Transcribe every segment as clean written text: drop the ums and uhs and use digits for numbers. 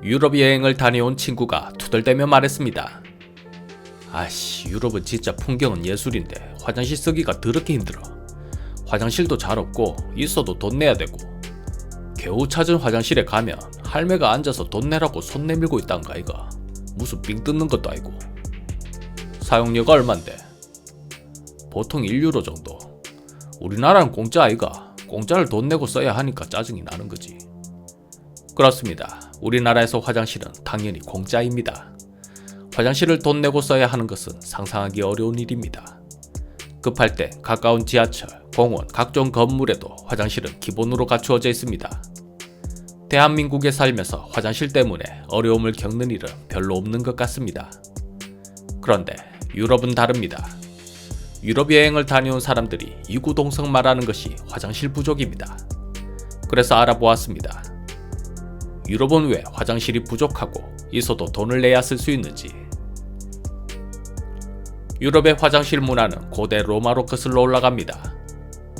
유럽 여행을 다녀온 친구가 투덜대며 말했습니다. 아씨, 유럽은 진짜 풍경은 예술인데 화장실 쓰기가 더럽게 힘들어. 화장실도 잘 없고 있어도 돈 내야 되고, 겨우 찾은 화장실에 가면 할매가 앉아서 돈 내라고 손 내밀고 있단가 이가. 무슨 삥 뜯는 것도 아니고. 사용료가 얼만데? 보통 1유로 정도. 우리나라는 공짜 아이가. 공짜를 돈 내고 써야 하니까 짜증이 나는 거지. 그렇습니다. 우리나라에서 화장실은 당연히 공짜입니다. 화장실을 돈 내고 써야 하는 것은 상상하기 어려운 일입니다. 급할 때 가까운 지하철, 공원, 각종 건물에도 화장실은 기본으로 갖추어져 있습니다. 대한민국에 살면서 화장실 때문에 어려움을 겪는 일은 별로 없는 것 같습니다. 그런데 유럽은 다릅니다. 유럽 여행을 다녀온 사람들이 이구동성 말하는 것이 화장실 부족입니다. 그래서 알아보았습니다. 유럽은 왜 화장실이 부족하고 있어도 돈을 내야 쓸 수 있는지. 유럽의 화장실 문화는 고대 로마로 거슬러 올라갑니다.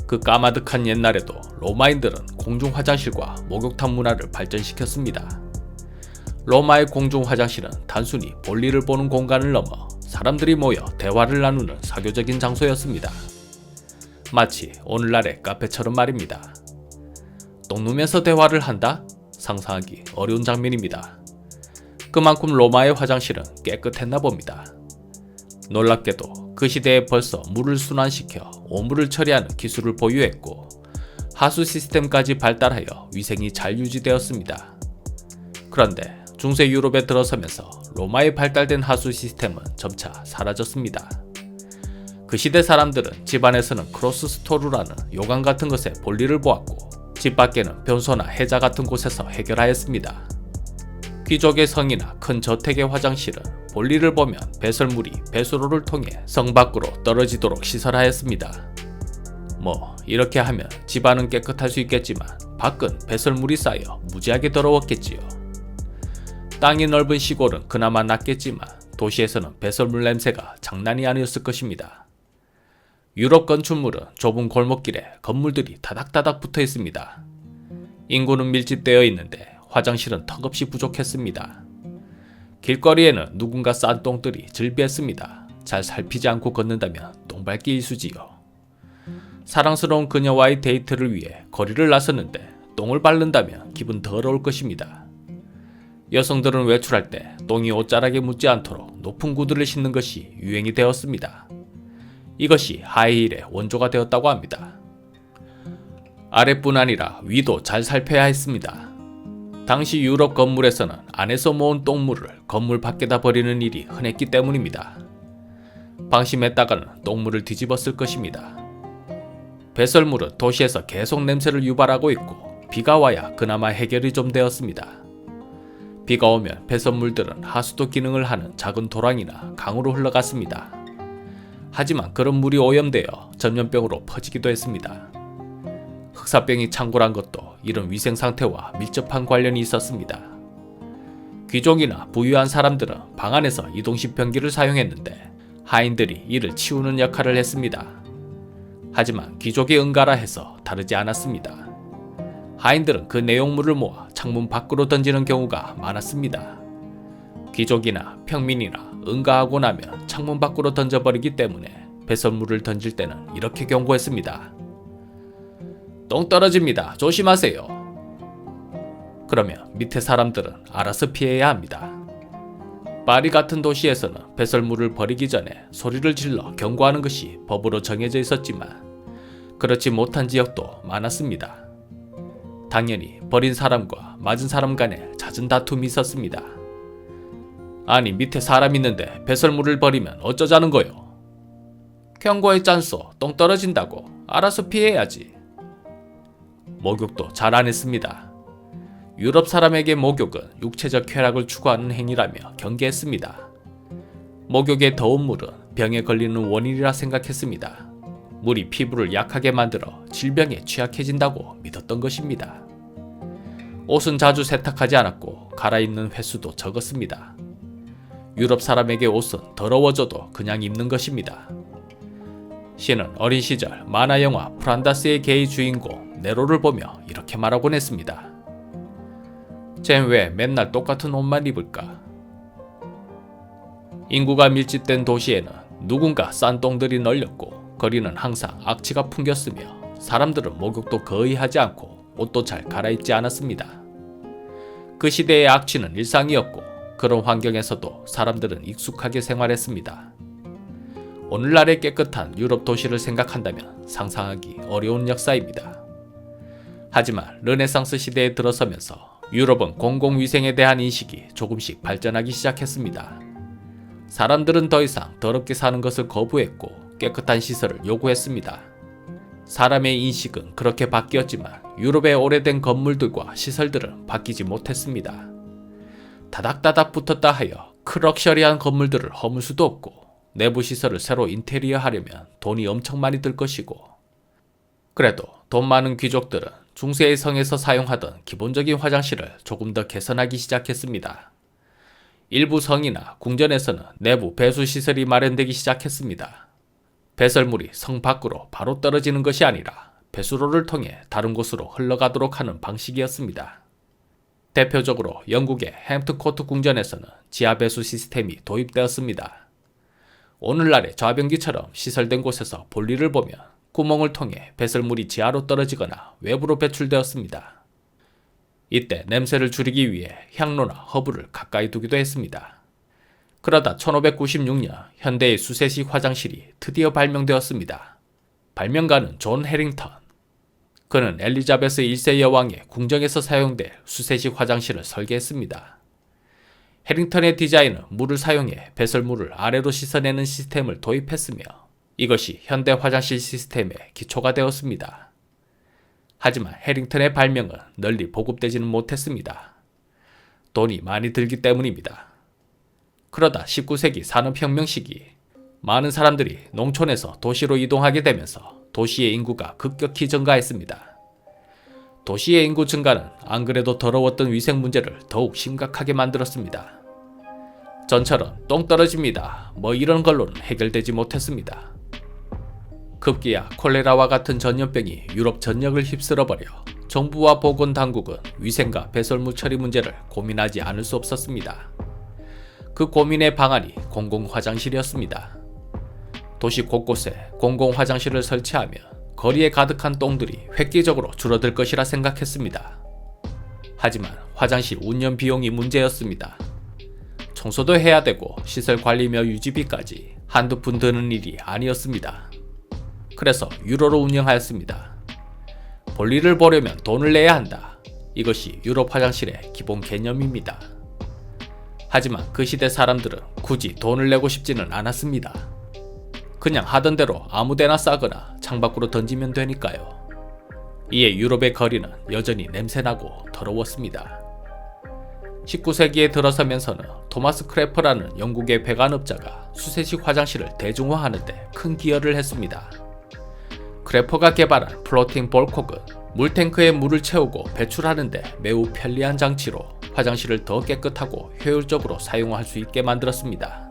그 까마득한 옛날에도 로마인들은 공중 화장실과 목욕탕 문화를 발전시켰습니다. 로마의 공중 화장실은 단순히 볼일을 보는 공간을 넘어 사람들이 모여 대화를 나누는 사교적인 장소였습니다. 마치 오늘날의 카페처럼 말입니다. 똥 누면서 대화를 한다? 상상하기 어려운 장면입니다. 그만큼 로마의 화장실은 깨끗했나 봅니다. 놀랍게도 그 시대에 벌써 물을 순환시켜 오물을 처리하는 기술을 보유했고, 하수 시스템까지 발달하여 위생이 잘 유지되었습니다. 그런데 중세 유럽에 들어서면서 로마의 발달된 하수 시스템은 점차 사라졌습니다. 그 시대 사람들은 집안에서는 크로스스토루라는 요강 같은 것에 볼일을 보았고, 집 밖에는 변소나 해자 같은 곳에서 해결하였습니다. 귀족의 성이나 큰 저택의 화장실은 볼일을 보면 배설물이 배수로를 통해 성 밖으로 떨어지도록 시설하였습니다. 이렇게 하면 집안은 깨끗할 수 있겠지만 밖은 배설물이 쌓여 무지하게 더러웠겠지요. 땅이 넓은 시골은 그나마 낫겠지만 도시에서는 배설물 냄새가 장난이 아니었을 것입니다. 유럽 건축물은 좁은 골목길에 건물들이 다닥다닥 붙어 있습니다. 인구는 밀집되어 있는데 화장실은 턱없이 부족했습니다. 길거리에는 누군가 싼 똥들이 즐비했습니다. 잘 살피지 않고 걷는다면 똥밟기 일수지요. 사랑스러운 그녀와의 데이트를 위해 거리를 나섰는데 똥을 밟는다면 기분 더러울 것입니다. 여성들은 외출할 때 똥이 옷자락에 묻지 않도록 높은 구두를 신는 것이 유행이 되었습니다. 이것이 하이힐의 원조가 되었다고 합니다. 아랫뿐 아니라 위도 잘 살펴야 했습니다. 당시 유럽 건물에서는 안에서 모은 똥물을 건물 밖에다 버리는 일이 흔했기 때문입니다. 방심했다가는 똥물을 뒤집었을 것입니다. 배설물은 도시에서 계속 냄새를 유발하고 있고, 비가 와야 그나마 해결이 좀 되었습니다. 비가 오면 배설물들은 하수도 기능을 하는 작은 도랑이나 강으로 흘러갔습니다. 하지만 그런 물이 오염되어 전염병으로 퍼지기도 했습니다. 흑사병이 창궐한 것도 이런 위생 상태와 밀접한 관련이 있었습니다. 귀족이나 부유한 사람들은 방 안에서 이동식 변기를 사용했는데 하인들이 이를 치우는 역할을 했습니다. 하지만 귀족이 응가라 해서 다르지 않았습니다. 하인들은 그 내용물을 모아 창문 밖으로 던지는 경우가 많았습니다. 귀족이나 평민이나 응가하고 나면 창문 밖으로 던져버리기 때문에 배설물을 던질 때는 이렇게 경고했습니다. 똥 떨어집니다. 조심하세요. 그러면 밑에 사람들은 알아서 피해야 합니다. 파리 같은 도시에서는 배설물을 버리기 전에 소리를 질러 경고하는 것이 법으로 정해져 있었지만 그렇지 못한 지역도 많았습니다. 당연히 버린 사람과 맞은 사람 간에 잦은 다툼이 있었습니다. 아니, 밑에 사람 있는데 배설물을 버리면 어쩌자는 거요? 경고했잖소. 똥 떨어진다고. 알아서 피해야지. 목욕도 잘 안 했습니다. 유럽 사람에게 목욕은 육체적 쾌락을 추구하는 행위라며 경계했습니다. 목욕의 더운 물은 병에 걸리는 원인이라 생각했습니다. 물이 피부를 약하게 만들어 질병에 취약해진다고 믿었던 것입니다. 옷은 자주 세탁하지 않았고 갈아입는 횟수도 적었습니다. 유럽 사람에게 옷은 더러워져도 그냥 입는 것입니다. 시는 어린 시절 만화 영화 프란다스의 개의 주인공 네로를 보며 이렇게 말하곤 했습니다. 쟨 왜 맨날 똑같은 옷만 입을까? 인구가 밀집된 도시에는 누군가 싼 똥들이 널렸고 거리는 항상 악취가 풍겼으며 사람들은 목욕도 거의 하지 않고 옷도 잘 갈아입지 않았습니다. 그 시대의 악취는 일상이었고 그런 환경에서도 사람들은 익숙하게 생활했습니다. 오늘날의 깨끗한 유럽 도시를 생각한다면 상상하기 어려운 역사입니다. 하지만 르네상스 시대에 들어서면서 유럽은 공공위생에 대한 인식이 조금씩 발전하기 시작했습니다. 사람들은 더 이상 더럽게 사는 것을 거부했고 깨끗한 시설을 요구했습니다. 사람의 인식은 그렇게 바뀌었지만 유럽의 오래된 건물들과 시설들은 바뀌지 못했습니다. 다닥다닥 붙었다 하여 크럭셔리한 건물들을 허물 수도 없고 내부 시설을 새로 인테리어 하려면 돈이 엄청 많이 들 것이고, 그래도 돈 많은 귀족들은 중세의 성에서 사용하던 기본적인 화장실을 조금 더 개선하기 시작했습니다. 일부 성이나 궁전에서는 내부 배수 시설이 마련되기 시작했습니다. 배설물이 성 밖으로 바로 떨어지는 것이 아니라 배수로를 통해 다른 곳으로 흘러가도록 하는 방식이었습니다. 대표적으로 영국의 햄프튼 코트 궁전에서는 지하 배수 시스템이 도입되었습니다. 오늘날의 좌변기처럼 시설된 곳에서 볼일을 보면 구멍을 통해 배설물이 지하로 떨어지거나 외부로 배출되었습니다. 이때 냄새를 줄이기 위해 향로나 허브를 가까이 두기도 했습니다. 그러다 1596년 현대의 수세식 화장실이 드디어 발명되었습니다. 발명가는 존 해링턴. 그는 엘리자베스 1세 여왕의 궁정에서 사용될 수세식 화장실을 설계했습니다. 해링턴의 디자인은 물을 사용해 배설물을 아래로 씻어내는 시스템을 도입했으며 이것이 현대 화장실 시스템의 기초가 되었습니다. 하지만 해링턴의 발명은 널리 보급되지는 못했습니다. 돈이 많이 들기 때문입니다. 그러다 19세기 산업혁명 시기 많은 사람들이 농촌에서 도시로 이동하게 되면서 도시의 인구가 급격히 증가했습니다. 도시의 인구 증가는 안 그래도 더러웠던 위생 문제를 더욱 심각하게 만들었습니다. 전처럼 똥 떨어집니다. 이런 걸로는 해결되지 못했습니다. 급기야 콜레라와 같은 전염병이 유럽 전역을 휩쓸어버려 정부와 보건당국은 위생과 배설물 처리 문제를 고민하지 않을 수 없었습니다. 그 고민의 방안이 공공화장실이었습니다. 도시 곳곳에 공공화장실을 설치하면 거리에 가득한 똥들이 획기적으로 줄어들 것이라 생각했습니다. 하지만 화장실 운영 비용이 문제였습니다. 청소도 해야 되고 시설 관리며 유지비까지 한두 푼 드는 일이 아니었습니다. 그래서 유로로 운영하였습니다. 볼일을 보려면 돈을 내야 한다. 이것이 유럽 화장실의 기본 개념입니다. 하지만 그 시대 사람들은 굳이 돈을 내고 싶지는 않았습니다. 그냥 하던 대로 아무데나 싸거나 창밖으로 던지면 되니까요. 이에 유럽의 거리는 여전히 냄새나고 더러웠습니다. 19세기에 들어서면서는 토마스 크래퍼라는 영국의 배관업자가 수세식 화장실을 대중화하는 데 큰 기여를 했습니다. 크래퍼가 개발한 플로팅 볼콕은 물탱크에 물을 채우고 배출하는 데 매우 편리한 장치로 화장실을 더 깨끗하고 효율적으로 사용할 수 있게 만들었습니다.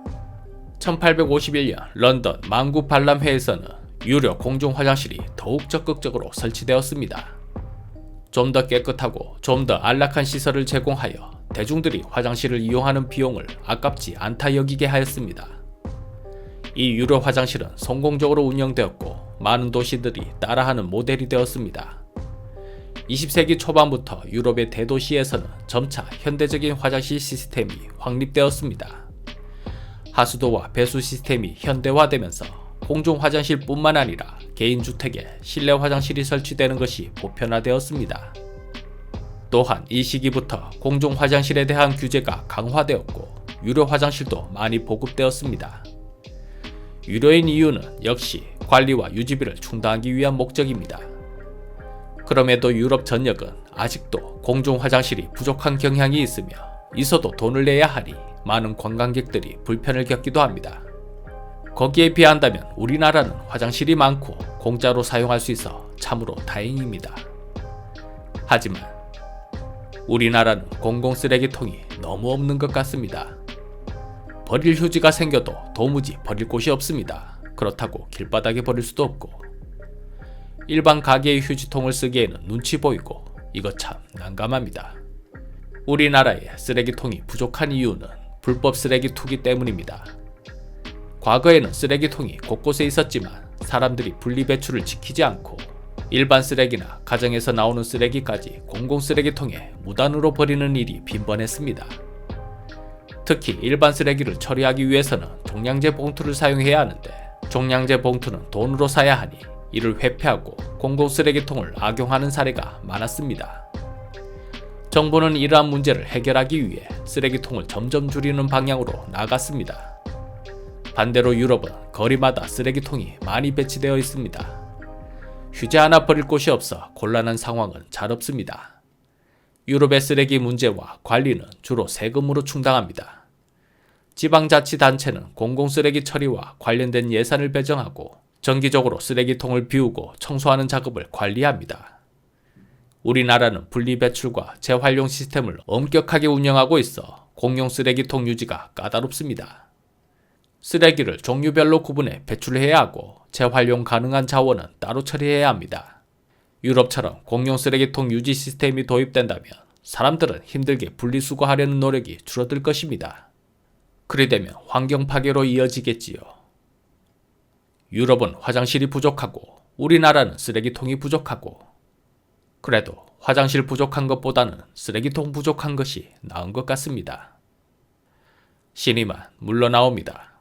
1851년 런던 만구 박람회에서는 유료 공중 화장실이 더욱 적극적으로 설치되었습니다. 좀 더 깨끗하고 좀 더 안락한 시설을 제공하여 대중들이 화장실을 이용하는 비용을 아깝지 않다 여기게 하였습니다. 이 유료 화장실은 성공적으로 운영되었고 많은 도시들이 따라하는 모델이 되었습니다. 20세기 초반부터 유럽의 대도시에서는 점차 현대적인 화장실 시스템이 확립되었습니다. 하수도와 배수 시스템이 현대화되면서 공중 화장실뿐만 아니라 개인주택에 실내 화장실이 설치되는 것이 보편화되었습니다. 또한 이 시기부터 공중 화장실에 대한 규제가 강화되었고 유료 화장실도 많이 보급되었습니다. 유료인 이유는 역시 관리와 유지비를 충당하기 위한 목적입니다. 그럼에도 유럽 전역은 아직도 공중 화장실이 부족한 경향이 있으며 있어도 돈을 내야 하니 많은 관광객들이 불편을 겪기도 합니다. 거기에 비한다면 우리나라는 화장실이 많고 공짜로 사용할 수 있어 참으로 다행입니다. 하지만 우리나라는 공공쓰레기통이 너무 없는 것 같습니다. 버릴 휴지가 생겨도 도무지 버릴 곳이 없습니다. 그렇다고 길바닥에 버릴 수도 없고 일반 가게의 휴지통을 쓰기에는 눈치 보이고 이거 참 난감합니다. 우리나라에 쓰레기통이 부족한 이유는 불법 쓰레기 투기 때문입니다. 과거에는 쓰레기통이 곳곳에 있었지만 사람들이 분리배출을 지키지 않고 일반 쓰레기나 가정에서 나오는 쓰레기까지 공공쓰레기통에 무단으로 버리는 일이 빈번했습니다. 특히 일반 쓰레기를 처리하기 위해서는 종량제 봉투를 사용해야 하는데 종량제 봉투는 돈으로 사야 하니 이를 회피하고 공공쓰레기통을 악용하는 사례가 많았습니다. 정부는 이러한 문제를 해결하기 위해 쓰레기통을 점점 줄이는 방향으로 나아갔습니다. 반대로 유럽은 거리마다 쓰레기통이 많이 배치되어 있습니다. 휴지 하나 버릴 곳이 없어 곤란한 상황은 잘 없습니다. 유럽의 쓰레기 문제와 관리는 주로 세금으로 충당합니다. 지방자치단체는 공공쓰레기 처리와 관련된 예산을 배정하고 정기적으로 쓰레기통을 비우고 청소하는 작업을 관리합니다. 우리나라는 분리배출과 재활용 시스템을 엄격하게 운영하고 있어 공용 쓰레기통 유지가 까다롭습니다. 쓰레기를 종류별로 구분해 배출해야 하고 재활용 가능한 자원은 따로 처리해야 합니다. 유럽처럼 공용 쓰레기통 유지 시스템이 도입된다면 사람들은 힘들게 분리수거하려는 노력이 줄어들 것입니다. 그리 되면 환경 파괴로 이어지겠지요. 유럽은 화장실이 부족하고 우리나라는 쓰레기통이 부족하고 그래도 화장실 부족한 것보다는 쓰레기통 부족한 것이 나은 것 같습니다. 신이만 물러나옵니다.